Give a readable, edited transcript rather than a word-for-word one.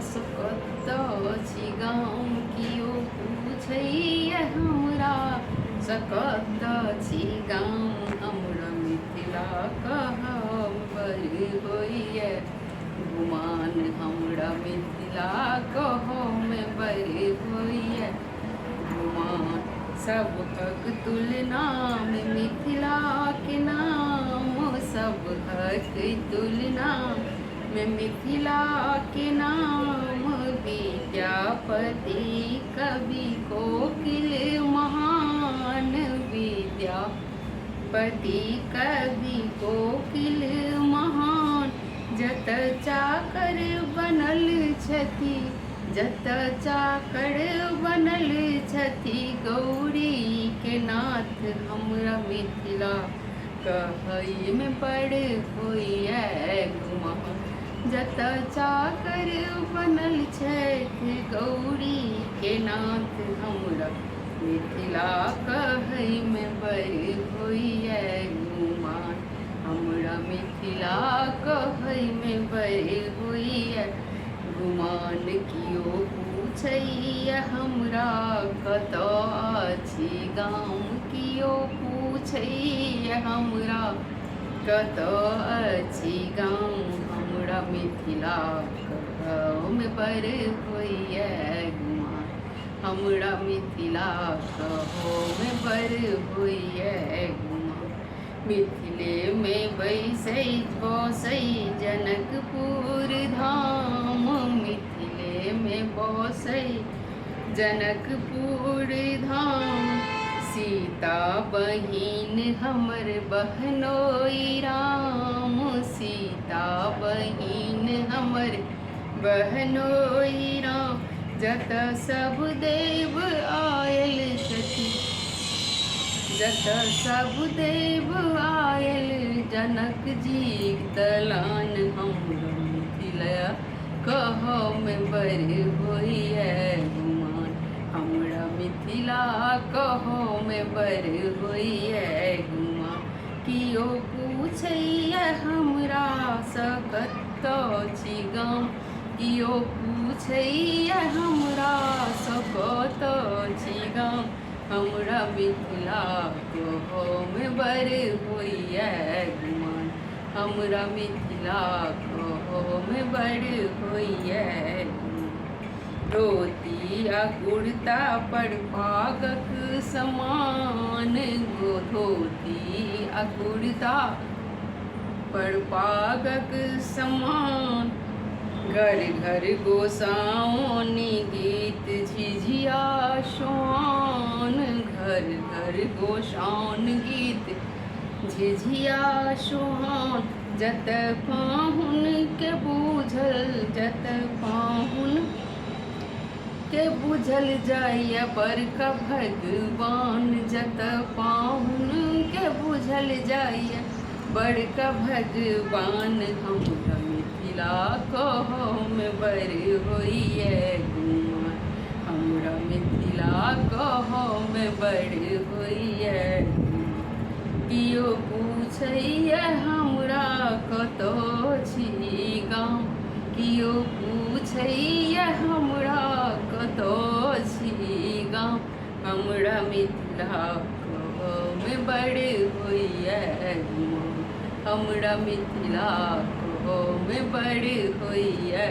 सकत छी गाम कियो पूछैया हमरा सकत छी गाम हमरा मिथिला कहम बड़ होइए गुमान हमरा मिथिला कहम बड़ होइए गुमान सबहक तुलना में मिथिला के नाम सबहक तुलना में मिथिला के नाम विद्यापति कवि कोकिल महान विद्यापति कवि कोकिल महान जत चाकर बनल छथि जत चाकर बनल छथि गौरी के नाथ हमरा मिथिला कहै में बड़ होइए गुमान जत चाकर बनल छथि गौरी के नाथ हमरा मिथिला कहै में बड़ होइए गुमान हमरा मिथिला कहै में बड़ होइए गुमान कियो पूछैया हमरा कतऽ अछि गाम कियो पूछैया हमरा कतऽ अछि गाम हमरा मिथिला कहम बड़ होइए गुमान हमरा मिथिला कहम बड़ होइए गुमान मिथिले में बैसै बसै जनकपुर धाम मिथिले में बसै जनकपुर धाम सीता बहिन हमर बहनोई राम सीता बहिन हमर बहनोई राम जत सब देव आयल छथि जत सब देव आयल जनक जी दलान हमरा मिथिला कहम बड़ होइए गुमान हमरा मिथिला कहम बड़ होइए गुमान कियो पूछैया हमरा सकत छी गाम कियो पूछैया हमरा सकत छी गाम हमरा मिथिला कहम बड़ होइए गुमान हमरा मिथिला कहम बड़ होइए धोती आ कुर्ता पर पागक समान धोती आ कुर्ता पर पागक समान घर घर गोसाउनी गीत झिझिया सोहान घर घर गोसाउन गीत झिझिया सोहान जत पाहुन के बूझल जत पाहुन के बुझल जाइए बड़का भगवान जत पाहुन के बुझल जाइए बड़का भगवान हमरा मिथिला कहम बड़ होइए गुमान हमरा मिथिला कहम बड़ होइए कियो पूछैया हमरा कतऽ छी गाम कियो पूछैया हमरा कतऽ छी गाम हमरा मिथिला कहम बड़ होइए गुमान हमरा मिथिला कहम बड़ होइए